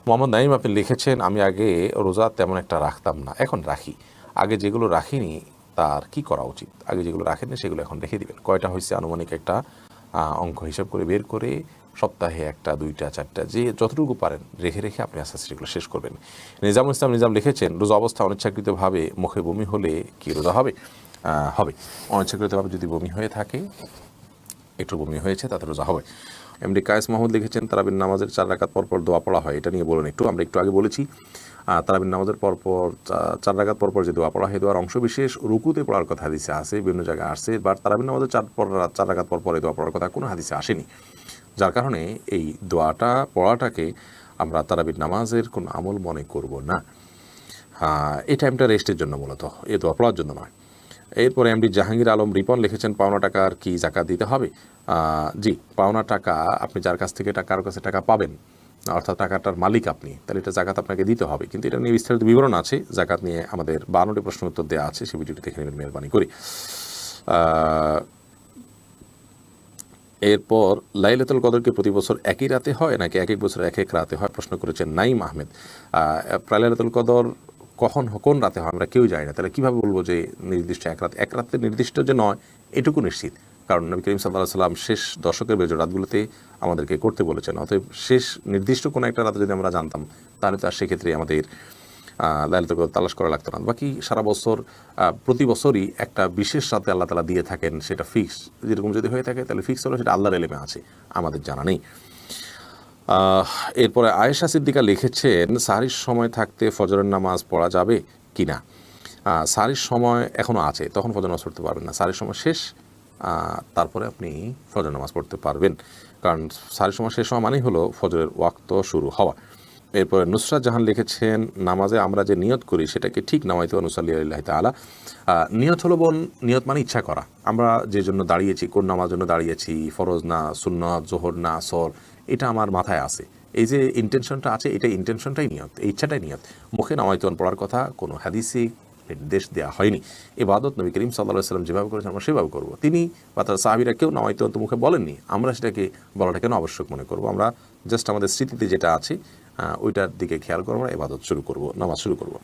মোহাম্মদ নাইম, আপনি লিখেছেন, আমি আগে রোজা তেমন একটা রাখতাম না, এখন রাখি। আগে যেগুলো রাখিনি তার কি করা উচিত? আগে যেগুলো রাখেননি সেগুলো এখন রেখে দিবেন। কয়টা হয়েছে আনুমানিক একটা অঙ্ক হিসাব করে বের করে সপ্তাহে 1টা 2টা 4টা যে যতটুকু পারেন রেখে রেখে আপনি আস্তে আস্তে সেগুলো শেষ করবেন। নিজামুল ইসলাম নিজাম লিখেছেন, রোজা অবস্থা অনিচ্ছাকৃতভাবে মুখে বমি হলে কি রোজা হবে? হবে। অনিচ্ছাকৃতভাবে যদি বমি হয়ে থাকে, একটু বমি হয়েছে, তাতে রোজা হবে। এমডি কায়েস মাহমুদ লিখেছেন, তারাবির নামাজের 4 রাকাত পরপর দোয়া পড়া হয়, এটা নিয়ে বলুন একটু। আমরা একটু আগে বলেছি, তারাবির নামাজের পরপর 4 রাকাত পরপর যে দোয়া পড়া হয়, দোয়ার অংশ বিশেষ রুকুতে পড়ার কথা হাদিসে আছে, বিভিন্ন জায়গায় আসছে। বাট তারাবির নামাজের 4 রাকাত পরপর দোয়া পড়ার কথা কোনো হাদিসে আসেনি, যার কারণে এই দোয়াটা পড়াটাকে আমরা তারাবির নামাজের কোনো আমল মনে করব না। এই টাইমটা রেস্টের জন্য, মূলত এই দোয়া পড়ার জন্য নয়। এরপরে এমডি জাহাঙ্গীর আলম রিপন লিখেছেন, পাওনা টাকার কি জাকাত দিতে হবে? জি, পাওনা টাকা, আপনি যার কাছ থেকে কারোর কাছে টাকা পাবেন, অর্থাৎ টাকাটার মালিক আপনি, তাহলে এটা জাকাত আপনাকে দিতে হবে। কিন্তু এটা নিয়ে বিস্তারিত বিবরণ আছে, জাকাত নিয়ে আমাদের 52টি প্রশ্ন উত্তর দেওয়া আছে, সেই ভিডিওটি দেখে নেবেন মেহরবানি করি। এরপর লাইলাতুল কদর কি প্রতি বছর একই রাতে হয় নাকি এক এক বছর এক এক রাতে হয়, প্রশ্ন করেছেন নাইম আহমেদ। লাইলাতুল কদর কোন রাতে হয় আমরা কেউ জানি না, তাহলে কীভাবে বলবো যে নির্দিষ্ট এক রাতে নির্দিষ্ট যে নয় এটুকু নিশ্চিত, কারণ নবী করিম সাল্লাল্লাহু আলাইহি সাল্লাম শেষ দশকের বেজর রাতগুলোতে আমাদেরকে করতে বলেছেন। অতএব শেষ নির্দিষ্ট কোনো একটা রাতে যদি আমরা জানতাম, তাহলে তো আর সেক্ষেত্রে আমাদের লাইলাতুল কদর তালাশ করা লাগতো না। বাকি সারা বছর প্রতি বছরই একটা বিশেষ রাতে আল্লাহ তাআলা দিয়ে থাকেন, সেটা ফিক্স, যেরকম যদি হয়ে থাকে তাহলে ফিক্স হলো, সেটা আল্লাহর এলেমে আছে, আমাদের জানা নেই। এরপরে আয়েশা সিদ্দিকা লিখেছেন, সাহরির সময় থাকতে ফজরের নামাজ পড়া যাবে কি না? সাহরির সময় এখনও আছে, তখন ফজর নামাজ পড়তে পারবেন না। সাহরির সময় শেষ, তারপরে আপনি ফজর নামাজ পড়তে পারবেন, কারণ সাহরির সময় শেষ হওয়া মানেই হলো ফজরের ওয়াক্ত শুরু হওয়া। এরপরে নুসরাত জাহান লিখেছেন, নামাজে আমরা যে নিয়ত করি সেটাকে ঠিক নামাইতে অনুসাল্লি আল্লাহ তাআলা। নিয়ত হলো নিয়ত মানে ইচ্ছা করা, আমরা যে জন্য দাঁড়িয়েছি, কোন নামাজ জন্য দাঁড়িয়েছি, ফরজ না সুন্নত, জোহর না আসর, এটা আমার মাথায় আছে, এই যে ইন্টেনশনটা আছে, এটা ইন্টেনশনটাই নিয়ত, এই ইচ্ছাটাই নিয়ত। মুখে নামাইতন পড়ার কথা কোনো হাদিসে নির্দেশ দেওয়া হয়নি। ইবাদত নবী করিম সাল্লাল্লাহু আলাইহি ওয়াসাল্লাম যেভাবে করেছেন আমরা সেভাবে করব। তিনি বা তার সাহাবীরা কেউ নামাইতন তো মুখে বলেননি, আমরা সেটাকে বলাটা কেন আবশ্যক মনে করব? আমরা জাস্ট আমাদের স্মৃতিতে যেটা আছে ওইটার দিকে খেয়াল করবো, ইবাদত শুরু করব, নামাজ শুরু করব।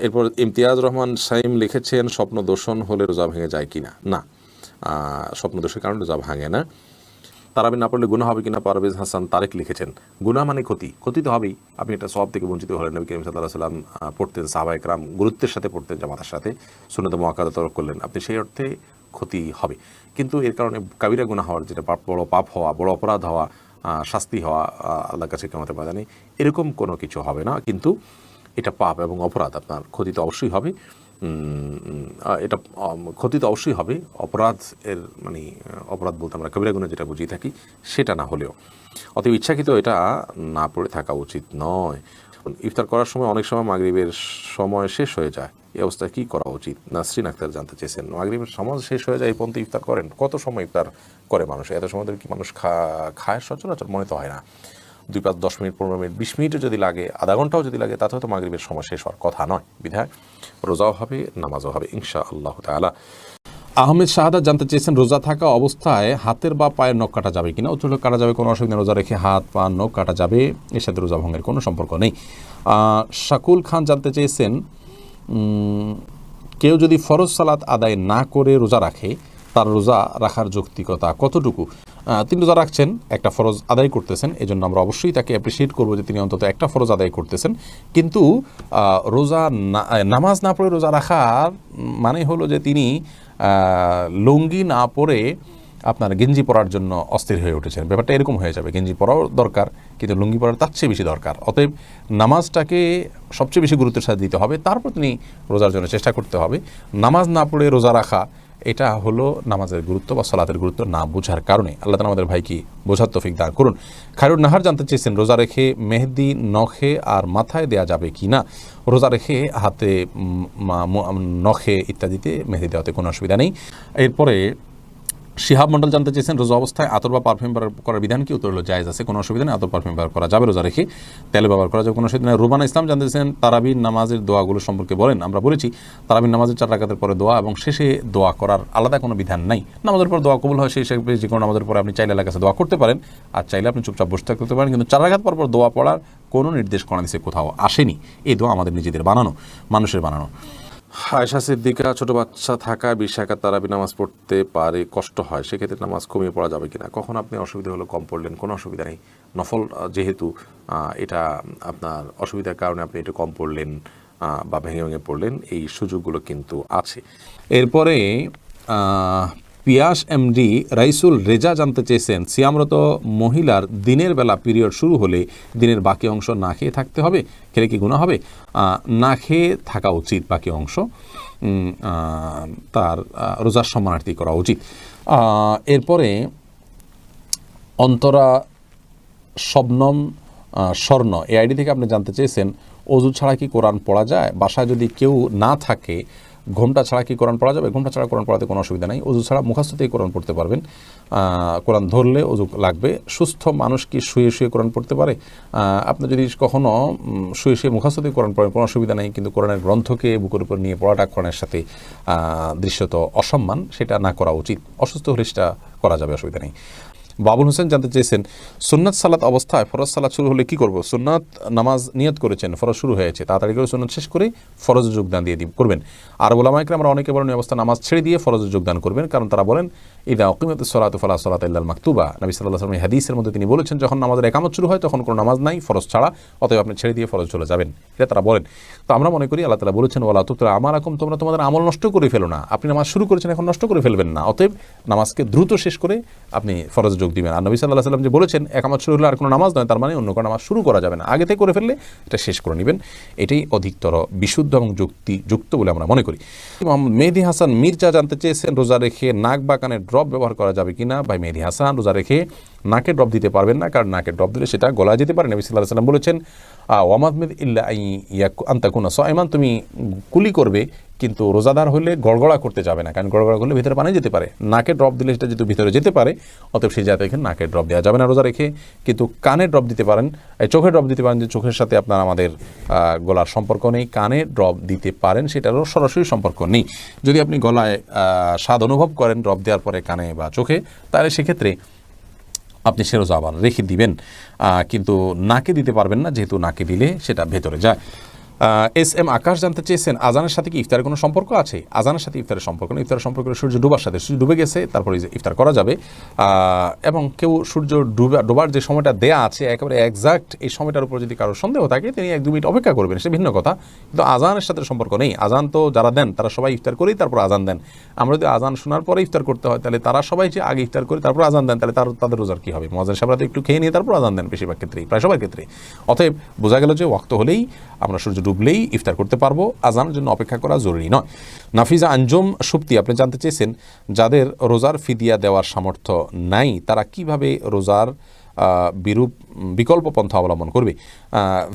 এরপর ইমতিয়াজ রহমান সাইম লিখেছেন, স্বপ্ন দর্শন হলে রোজা ভেঙে যায় কিনা? না, স্বপ্ন দোষের কারণে রোজা ভাঙে না। তারাবি না পড়লে গুনাহ হবে কিনা, পারভেজ হাসান তারেক লিখেছেন, গুনাহ মানে ক্ষতি তো হবেই, আপনি এটা সওয়াব থেকে বঞ্চিত হলেন। নবী করিম সাল্লাল্লাহু আলাইহি ওয়াসাল্লাম পড়তেন, সাহাবায়ে কেরাম গুরুত্বের সাথে পড়তেন, জামাতের সাথে, সুন্নাত মুআক্কাদা তরক করলেন, আপনি সেই অর্থে ক্ষতি হবে। কিন্তু এর কারণে কাবিরা গুনাহ হওয়ার, যেটা বড় পাপ হওয়া, বড় অপরাধ হওয়া, শাস্তি হওয়া আল্লাহর কাছে কিয়ামতের ময়দানে, এরকম কোনো কিছু হবে না। কিন্তু এটা পাপ এবং অপরাধ, আপনার ক্ষতি তো অবশ্যই হবে। এটা ক্ষতি তো অবশ্যই হবে, অপরাধ এর অপরাধ বলতে আমরা কবিরা গুনাহ যেটা বুঝিয়ে থাকি সেটা না হলেও, অতএব ইচ্ছাকৃত এটা না পড়ে থাকা উচিত নয়। ইফতার করার সময় অনেক সময় মাগরিবের সময় শেষ হয়ে যায়, এই অবস্থায় কী করা উচিত? নাসরিন আক্তার জানতে চেয়েছেন, মাগরিবের সময় শেষ হয়ে যায় এই পর্যন্ত ইফতার করেন, কত সময় ইফতার করে মানুষ? এত সময় ধরে কি মানুষ খায়? সচরাচর মনে তো হয় না। 2, 5, 10 মিনিট, 15 মিনিট, 20 মিনিটও যদি লাগে, আধা ঘন্টাও যদি লাগে, তাতে হয়তো মাগরিবের সময় শেষ হওয়ার কথা নয়। বিধায় রোজাও হবে, নামাজও হবে ইনশাআল্লাহ তাআলা। আহমেদ শাহাদাত জানতে চেয়েছেন, রোজা থাকা অবস্থায় হাতের বা পায়ের নখ কাটা যাবে কিনা? উত্তর কাটা যাবে, কোনো অসুবিধা। রোজা রেখে হাত পা নখ কাটা যাবে, এর সাথে রোজা ভঙ্গের কোনো সম্পর্ক নেই। শাকুল খান জানতে চেয়েছেন, কেউ যদি ফরজ সালাত আদায় না করে রোজা রাখে, তার রোজা রাখার যৌক্তিকতা কতটুকু? তিনি রোজা রাখছেন, একটা ফরজ আদায় করতেছেন, এই জন্য আমরা অবশ্যই তাকে অ্যাপ্রিসিয়েট করবো যে তিনি অন্তত একটা ফরজ আদায় করতেছেন। কিন্তু রোজা নামাজ না পড়ে রোজা রাখার মানে হলো যে তিনি লুঙ্গি না পরে আপনার গেঞ্জি পরার জন্য অস্থির হয়ে উঠেছেন, ব্যাপারটা এরকম হয়ে যাবে। গেঞ্জি পরাও দরকার, কিন্তু লুঙ্গি পরার তার চেয়ে বেশি দরকার। অতএব নামাজটাকে সবচেয়ে বেশি গুরুত্বের সাথে দিতে হবে, তারপর তিনি রোজার জন্য চেষ্টা করতে হবে। নামাজ না পড়ে রোজা রাখা, এটা হলো নামাজের গুরুত্ব বা সালাতের গুরুত্ব না বোঝার কারণে। আল্লাহ তাআলা আমাদের ভাইকে বোঝার তৌফিক দান করুন। খায়রুন নাহার জানতে চেয়েছেন, রোজা রেখে মেহেদি নখে আর মাথায় দেয়া যাবে কি না? রোজা রেখে হাতে, নখে ইত্যাদিতে মেহেদি দেওয়াতে কোনো অসুবিধা নেই। এরপরে শিহাব মণ্ডল জানতে চেয়েছেন, রোজা অবস্থায় আতর বা পারফিউম ব্যবহার করার বিধান কি? উত্তর হলো জায়েজ আছে, কোনো অসুবিধা নেই। আতর পারফিউম ব্যবহার করা যাবে, রোজা রেখে তেল ব্যবহার করা যাবে, কোনো অসুবিধা নেই। রুবানা ইসলাম জানতে চেয়েছেন, তারাবির নামাজের দোয়াগুলো সম্পর্কে বলেন। আমরা বলেছি তারাবির নামাজের 4 রাকাতের পরে দোয়া এবং শেষে দোয়া করার আলাদা কোনো বিধান নাই। নামাজের পর দোয়া কবুল হয়, সেই হিসেবে যে কোনো নামাজের পরে আপনি চাইলে আল্লাহর কাছে দোয়া করতে পারেন, আর চাইলে আপনি চুপচাপ বসে থাকতে পারেন, কিন্তু 4 রাকাত পর পর দোয়া পড়ার কোনো নির্দেশ কোরআন হাদিসে কোথাও আসেনি। এই দোয়া আমাদের নিজেদের বানানো, মানুষের বানানো। আয়েশা সিদ্দিকা, ছোট বাচ্চা থাকায় 20 রাকাত তারাবি নামাজ পড়তে পারে, কষ্ট হয়, সেক্ষেত্রে নামাজ কমিয়ে পড়া যাবে কিনা? কখন আপনি অসুবিধা হলো কম পড়লেন, কোনো অসুবিধা নেই। নফল যেহেতু এটা আপনার অসুবিধার কারণে আপনি এটা কম পড়লেন বা ভেঙে ভেঙে পড়লেন, এই সুযোগগুলো কিন্তু আছে। এরপরে পিয়াস এমডি রাইসুল রেজা জানতে চেয়েছেন, সিয়ামরত মহিলার দিনের বেলা পিরিয়ড শুরু হলে দিনের বাকি অংশ না খেয়ে থাকতে হবে, খেলে কি গুনাহ হবে? না খেয়ে থাকা উচিত, বাকি অংশ তার রোজার সম্মানার্থী করা উচিত। এরপরে অন্তরা শবনম স্বর্ণ এই আইডি থেকে আপনি জানতে চেয়েছেন, অজু ছাড়া কি কোরআন পড়া যায়? বাসায় যদি কেউ না থাকে, ঘোমটা ছাড়া কি কোরআন পড়া যাবে? ঘোমটা ছাড়া কোরআন পড়াতে কোনো অসুবিধা নেই। অজু ছাড়া মুখস্থতেই কোরআন পড়তে পারবেন। কোরআন ধরলে অজু লাগবে। সুস্থ মানুষ কি শুয়ে শুয়ে কোরআন পড়তে পারে? আপনি যদি কখনও শুয়ে শুয়ে মুখস্থতেই কোরআন পড়েন, কোনো অসুবিধা নেই, কিন্তু কোরআনের গ্রন্থকে বুকের উপর নিয়ে পড়াটা কোরআনের সাথে দৃশ্যত অসম্মান, সেটা না করা উচিত। অসুস্থ হলে সেটা করা যাবে, অসুবিধা নেই। বাবুল হোসেন জানতে চেয়েছেন, সুন্নাত সালাত অবস্থায় ফরজ সালাত শুরু হলে কি করব? সুন্নাত নামাজ নিয়ত করেছেন, ফরজ শুরু হয়েছে, তাড়াতাড়ি করে সুন্নাত শেষ করে ফরজে যোগদান দিয়ে করবেন। আর উলামা ইকরাম আমরা অনেকে বলেন এই অবস্থা নামাজ ছেড়ে দিয়ে ফরজে যোগদান করবেন, কারণ তারা বলেন ইদা উকিমাতিস সালাতু ফালা সালাতা ইল্লাল মাকতুবা। নবী সাল্লাল্লাহু আলাইহি ওয়াসাল্লাম হাদিসের মধ্যে তিনি বলেছেন, যখন নামাজের ইকামত শুরু হয় তখন কোনো নামাজ নাই ফরজ ছাড়া, অতএব আপনি ছেড়ে দিয়ে ফরজ চলে যাবেন, এটা তারা বলেন। তো আমরা মনে করি আল্লাহ তাআলা বলেছেন, ওয়ালা তুতরা আমালাকুম, তোমরা তোমাদের আমল নষ্ট করে ফেলো না। আপনি নামাজ শুরু করেছেন, এখন নষ্ট করে ফেলবেন না, অতএব নামাজকে দ্রুত শেষ করে আপনি ফরজে যোগ দিবেন। আর নবী সাল্লাল্লাহু আলাইহি ওয়াসাল্লাম যে বলেছেন একামত শুরু হলে আর কোনো নামাজ নয়, তার মানে অন্য কোনো নামাজ শুরু করা যাবে না, আগে থেকে করে ফেললে এটা শেষ করে নেবেন। এটাই অধিকতর বিশুদ্ধ এবং যুক্তিযুক্ত বলে আমরা মনে করি। মেহেদি হাসান মির্জা জানতে চেয়েছেন, রোজা রেখে নাক বা কানে ড্রপ ব্যবহার করা যাবে কিনা? ভাই মেহেদি হাসান, রোজা রেখে নাকে ড্রপ দিতে পারবেন না, কারণ নাকে ড্রপ দিলে সেটা গলা যেতে পারে। নবী সাল্লাল্লাহু আলাইহি ওয়াসাল্লাম বলেছেন, ওয়ামাদমিদ ইল্লা আন তাকুনা সাইমান, তুমি কুলি করবে কিন্তু রোজাদার হলে গড়গড়া করতে যাবে না, কারণ গড়গড়া করলে ভিতরে পানি যেতে পারে। নাকে ড্রপ দিলে সেটা যেহেতু ভিতরে যেতে পারে, অতএব সেই জায়গায় এখানে নাকে ড্রপ দেওয়া যাবে না রোজা রেখে। কিন্তু কানে ড্রপ দিতে পারেন, চোখে ড্রপ দিতে পারেন, যে চোখের সাথে আপনার আমাদের গলার সম্পর্ক নেই, কানে ড্রপ দিতে পারেন, সেটারও সরাসরি সম্পর্ক নেই। যদি আপনি গলায় স্বাদ অনুভব করেন ড্রপ দেওয়ার পরে কানে বা চোখে, তাহলে সেক্ষেত্রে আপনি সে রোজা আবার রেখে দিবেন, কিন্তু নাকে দিতে পারবেন না, যেহেতু নাকে দিলে সেটা ভেতরে যায়। এস এম আকাশ জানতে চেয়েছেন, আজানের সাথে কি ইফতারের কোনো সম্পর্ক আছে? আজানের সাথে ইফতারের সম্পর্ক নেই। ইফতারের সম্পর্ক সূর্য ডুবার সাথে, সূর্য ডুবে গেছে তারপরে ইফতার করা যাবে। এবং কেউ সূর্য ডোবার যে সময়টা দেয়া আছে একেবারে একজাক্ট এই সময়টার উপর যদি কারোর সন্দেহ থাকে, তিনি 1-2 মিনিট অপেক্ষা করবেন, সে ভিন্ন কথা, কিন্তু আজানের সাথে সম্পর্ক নেই। আজান তো যারা দেন তারা সবাই ইফতার করেই তারপর আজান দেন। আমরা যদি আজান শোনার পরে ইফতার করতে হয়, তাহলে তারা সবাই যে আগে ইফতার করে তারপর আজান দেন, তাহলে তাদের রোজার কী হবে? মুয়াজ্জিন সাহেবরা তো একটু খেয়ে নিয়ে তারপর আজান দেন, বেশিরভাগ ক্ষেত্রেই, প্রায় সবার ক্ষেত্রে। অতএব বোঝা গেল যে ওয়াক্ত হলেই, আমরা সূর্য ডুবলেই ইফতার করতে পারবো, আজানের জন্য অপেক্ষা করা জরুরি নয়। নাফিজা আঞ্জুম সুপ্তি আপনি জানতে চেয়েছেন, যাদের রোজার ফিদিয়া দেওয়ার সামর্থ্য নাই, তারা কিভাবে রোজার বিকল্প পন্থা অবলম্বন করবে?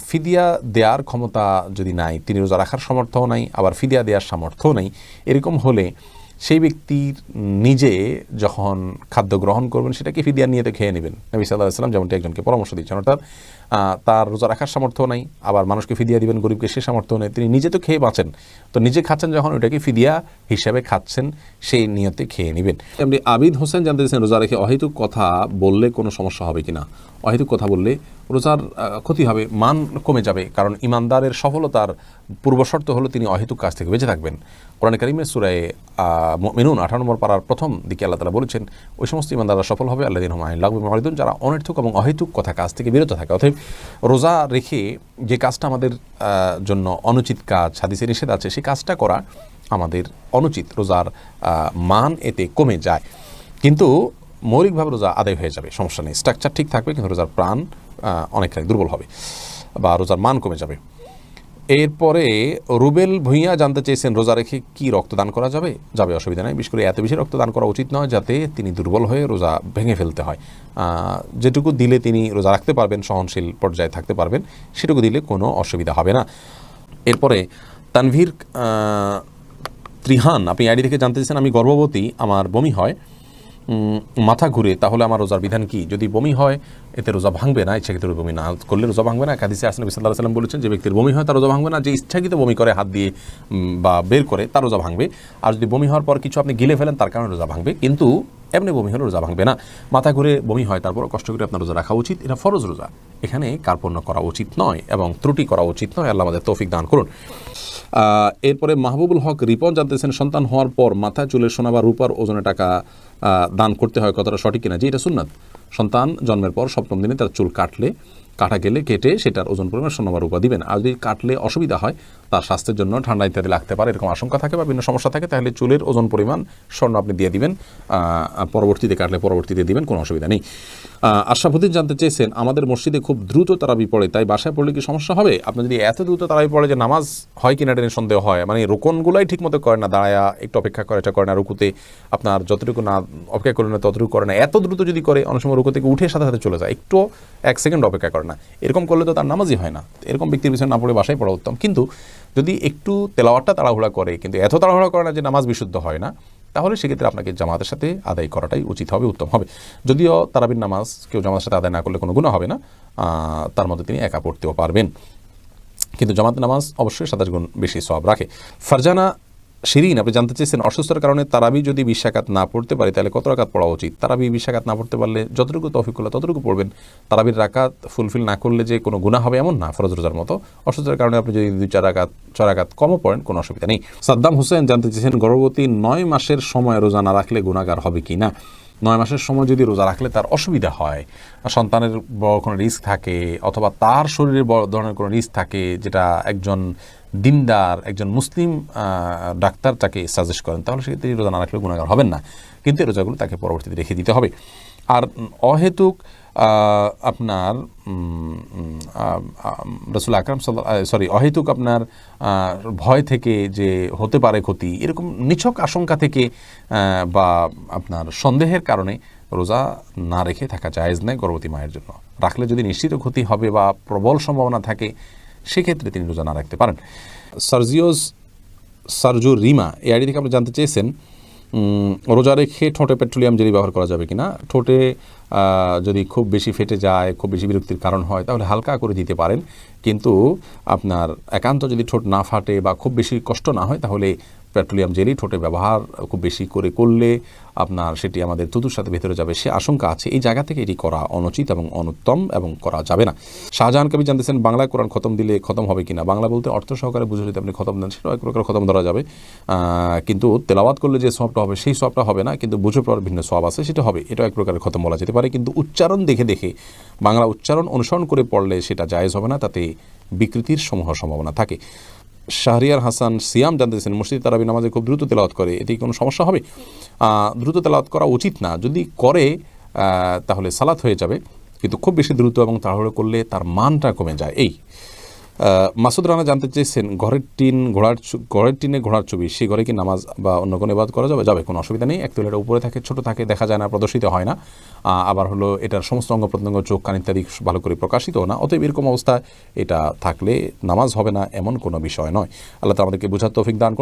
ফিদিয়া দেওয়ার ক্ষমতা যদি নাই, তিনি রোজা রাখার সামর্থ্যও নাই, আবার ফিদিয়া দেওয়ার সামর্থ্যও নাই, এরকম হলে সেই ব্যক্তির নিজে যখন খাদ্য গ্রহণ করবেন সেটাকে ফিদিয়া নিয়েতে খেয়ে নেবেন। নবী সাল্লাল্লাহু আলাইহি ওয়াসাল্লাম যেমনটি একজনকে পরামর্শ দিচ্ছেন, অর্থাৎ তার রোজা রাখার সামর্থ্য নাই, আবার মানুষকে ফিদিয়া দিবেন, গরিবকে সে সামর্থ্য নেই, তিনি নিজে তো খেয়ে বাঁচেন, তো নিজে খাচ্ছেন যখন, ওইটাকে ফিদিয়া হিসাবে খাচ্ছেন, সেই নিয়তে খেয়ে নেবেন। এমনি আবিদ হোসেন জানতে চেয়েছেন, রোজা রেখে অহেতুক কথা বললে কোনো সমস্যা হবে কিনা? অহেতুক কথা বললে রোজার ক্ষতি হবে, মান কমে যাবে, কারণ ইমানদারের সফলতার পূর্বশর্ত হলো তিনি অহেতুক কাজ থেকে বেঁচে থাকবেন। কোরআনে কারিমের সূরা মুমিনুন 18 নম্বর পারার প্রথম দিকে আল্লাহ তাআলা বলেছেন, ওই সমস্ত ইমানদাররা সফল হবে আল্লাযীনা হুম আনিল লাগবি মুরিদুন, যারা অনর্থক এবং অহেতুক কথা কাজ থেকে বিরত থাকে। অতএব রোজা রেখে যে কাজটা আমাদের জন্য অনুচিত কাজ, হাদিসে নিষেধ আছে, সেই কাজটা করা আমাদের অনুচিত, রোজার মান এতে কমে যায়। কিন্তু মৌলিকভাবে রোজা আদায় হয়ে যাবে, সমস্যা নেই, স্ট্রাকচার ঠিক থাকবে, কিন্তু রোজার প্রাণ অনেকখানি দুর্বল হবে বা রোজার মান কমে যাবে। এরপরে রুবেল ভূঁইয়া জানতে চেয়েছেন রোজা রেখে কি রক্তদান করা যাবে? যাবে, অসুবিধা নেই। বিশেষ করে এত বেশি রক্তদান করা উচিত নয় যাতে তিনি দুর্বল হয়ে রোজা ভেঙে ফেলতে হয়। যেটুকু দিলে তিনি রোজা রাখতে পারবেন, সহনশীল পর্যায়ে থাকতে পারবেন, সেটুকু দিলে কোনো অসুবিধা হবে না। এরপরে তানভীর ত্রিহান, আপনি আইডি থেকে জানতে চেয়েছেন আমি গর্ভবতী, আমার বমি হয়, মাথা ঘুরে, তাহলে আমার রোজার বিধান কি? যদি বমি হয় এতে রোজা ভাঙবে না, ইচ্ছাকৃত বমি না করলে রোজা ভাঙবে না। হাদিসে আসলে নবী সাল্লাল্লাহু আলাইহি ওয়াসাল্লাম বলেছেন যে ব্যক্তির বমি হয় তার রোজা ভাঙবে না, যে ইচ্ছাকৃত বমি করে হাত দিয়ে বা বের করে তার রোজা ভাঙবে। আর যদি বমি হওয়ার পর কিছু আপনি গিলে ফেলেন তার কারণে রোজা ভাঙবে, কিন্তু এমনি বমি হলে রোজা ভাঙবে না। মাথা ঘুরে বমি হয় তারপর কষ্ট করে আপনার রোজা রাখা উচিত, এটা ফরজ রোজা, এখানে কার্পণ্য করা উচিত নয় এবং ত্রুটি করা উচিত নয়। আল্লাহ আমাদের তৌফিক দান করুন। এরপরে মাহবুবুল হক রিপন জানতেছেন সন্তান হওয়ার পর মাথা চুলের সোনা বা রূপার ওজনে টাকা দান করতে হয়, কতটা সঠিক কিনা? যে এটা সুন্নাত। সন্তান জন্মের পর সপ্তম দিনে তার চুল কাটা গেলে কেটে সেটার ওজন পরিমাণ সোনা বা রূপা দিবেন। আর যদি কাটলে অসুবিধা হয়, তার স্বাস্থ্যের জন্য ঠান্ডা ইত্যাদি লাগতে পারে, এরকম আশঙ্কা থাকে বা বিভিন্ন সমস্যা থাকে, তাহলে চুলের ওজন পরিমাণ স্বর্ণ আপনি দিয়ে দিবেন, পরবর্তীতে কাটলে পরবর্তীতে দিবেন, কোনো অসুবিধা নেই। আশরাফুদ্দিন জানতে চেয়েছেন আমাদের মসজিদে খুব দ্রুত তারাবি পড়ে, তাই বাসায় পড়লে কি সমস্যা হবে? আপনি যদি এত দ্রুত তারাবি পড়ে যে নামাজ হয় কিনা এটা নিয়ে সন্দেহ হয়, মানে রোকনগুলাই ঠিক মতো করে না, দাঁড়ায়া একটু অপেক্ষা করে, এটা করে না, রুকুতে আপনার যতটুকু না অপেক্ষা করে না ততটুকু করে না, এত দ্রুত যদি করে অনেক সময় রুকু থেকে উঠে সাথে সাথে চলে যায়, একটু 1 সেকেন্ড অপেক্ষা করে না, এরকম করলে তো তার নামাজই হয় না। এরকম ব্যক্তির পিছনে না পড়ে বাসায় পড়া উত্তম। কিন্তু যদি একটু তেলাওয়াতটা তাড়াহুড়া করে, কিন্তু এত তাড়াহুড়া করে না যে নামাজ বিশুদ্ধ হয় না, তাহলে সেক্ষেত্রে আপনাকে জামাতের সাথে আদায় করাটাই উচিত হবে, উত্তম হবে। যদিও তারাবির নামাজ কেউ জামাতের সাথে আদায় না করলে কোনো গুনাহ হবে না, তার মধ্যে তিনি একা পড়তেও পারবেন, কিন্তু জামাতের নামাজ অবশ্যই 27 গুণ বেশি সওয়াব রাখে। ফারজানা শিরিন, আপনি জানতে চেয়েছেন অসুস্থতার কারণে তারাবি যদি 20 রাকাত না পড়তে পারি তাহলে কত রাকাত পড়া উচিত? তারাবি 20 রাকাত না পড়তে পারলে যতটুকু তৌফিক হলো ততটুকু পড়বেন। তারাবির রাকাত ফুলফিল না করলে যে কোনো গুনাহ হবে এমন না, ফরজ রোজার মতো। অসুস্থতার কারণে আপনি যদি 2-4 রাকাত কমও পড়েন কোনো অসুবিধা নেই। সাদ্দাম হোসেন জানতে চেয়েছেন গর্ভবতী 9 মাসের সময় রোজা না রাখলে গুনাহগার হবে কি না? 9 মাসের সময় যদি রোজা রাখলে তার অসুবিধা হয়, সন্তানের বড় কোনো রিস্ক থাকে, অথবা তার শরীরের বড় ধরনের কোনো রিস্ক থাকে, যেটা একজন দিনদার একজন মুসলিম ডাক্তার তাকে সাজেস্ট করেন, তাহলে সেক্ষেত্রে রোজা না রাখলে গুনাহগার হবেন না, কিন্তু এই রোজাগুলো তাকে পরবর্তীতে রেখে দিতে হবে। আর অহেতুক আপনার রাসূল আকরাম অহেতুক আপনার ভয় থেকে যে হতে পারে ক্ষতি, এরকম নিছক আশঙ্কা থেকে বা আপনার সন্দেহের কারণে রোজা না রেখে থাকা জায়েজ নয় গর্ভবতী মায়ের জন্য। রাখলে যদি নিশ্চিত ক্ষতি হবে বা প্রবল সম্ভাবনা থাকে, সেক্ষেত্রে তিনি রোজা না রাখতে পারেন। সার্জু রিমা এই আইডি থেকে আপনি জানতে চেয়েছেন রোজা রেখে ঠোঁটে পেট্রোলিয়াম জেলি ব্যবহার করা যাবে কিনা? ঠোঁটে যদি খুব বেশি ফেটে যায়, খুব বেশি বিরক্তির কারণ হয়, তাহলে হালকা করে দিতে পারেন, কিন্তু আপনার একান্ত যদি ঠোঁট না ফাটে বা খুব বেশি কষ্ট না হয়, তাহলে পেট্রোলিয়াম জেলি ঠোঁটে ব্যবহার খুব বেশি করলে আপনার সেটি আমাদের থুতুর সাথে ভেতরে যাবে, সে আশঙ্কা আছে। এই জায়গা থেকে এটি করা অনুচিত এবং অনুত্তম এবং করা যাবে না। শাহজাহান কবি জানতেছেন বাংলায় কোরআন খতম দিলে খতম হবে কিনা? বাংলা বলতে অর্থ সহকারে বুঝে যদি আপনি খতম দেন, সেটাও এক প্রকার খতম ধরা যাবে, কিন্তু তেলাওয়াত করলে যে সওয়াবটা হবে সেই সওয়াবটা হবে না, কিন্তু বুঝে পড়ার ভিন্ন সওয়াব আছে, সেটা হবে, এটাও এক প্রকারের খতম বলা যেতে পারে। কিন্তু উচ্চারণ দেখে বাংলা উচ্চারণ অনুসরণ করে পড়লে সেটা জায়েজ হবে না, তাতে বিকৃতির সমূহ সম্ভাবনা থাকে। শাহরিয়ার হাসান সিয়াম জানতেছেন মসজিদ তারাবি নামাজে খুব দ্রুত তেলাওয়াত করে, এতে কোনো সমস্যা হবে? দ্রুত তেলাওয়াত করা উচিত না, যদি করে তাহলে সালাত হয়ে যাবে, কিন্তু খুব বেশি দ্রুত এবং তাড়াহুড়ো করলে তার মানটা কমে যায়। এই মাসুদ রানা জানতে চেয়েছেন ঘরের টিনে ঘোড়ার ছবি, সেই ঘরে কি নামাজ বা অন্য কোনো ইবাদত করা যাবে? যাবে, কোনো অসুবিধা নেই। একটু এটা উপরে থাকে, ছোট থাকে, দেখা যায় না, প্রদর্শিত হয় না, আবার হলো এটার সমস্ত অঙ্গ প্রত্যঙ্গ, চোখ কান ইত্যাদি ভালো করে প্রকাশিত না, অতএব এরকম অবস্থা এটা থাকলে নামাজ হবে না এমন কোনো বিষয় নয়। আল্লাহ তাআলা আমাদেরকে বুঝার তৌফিক দান করুন।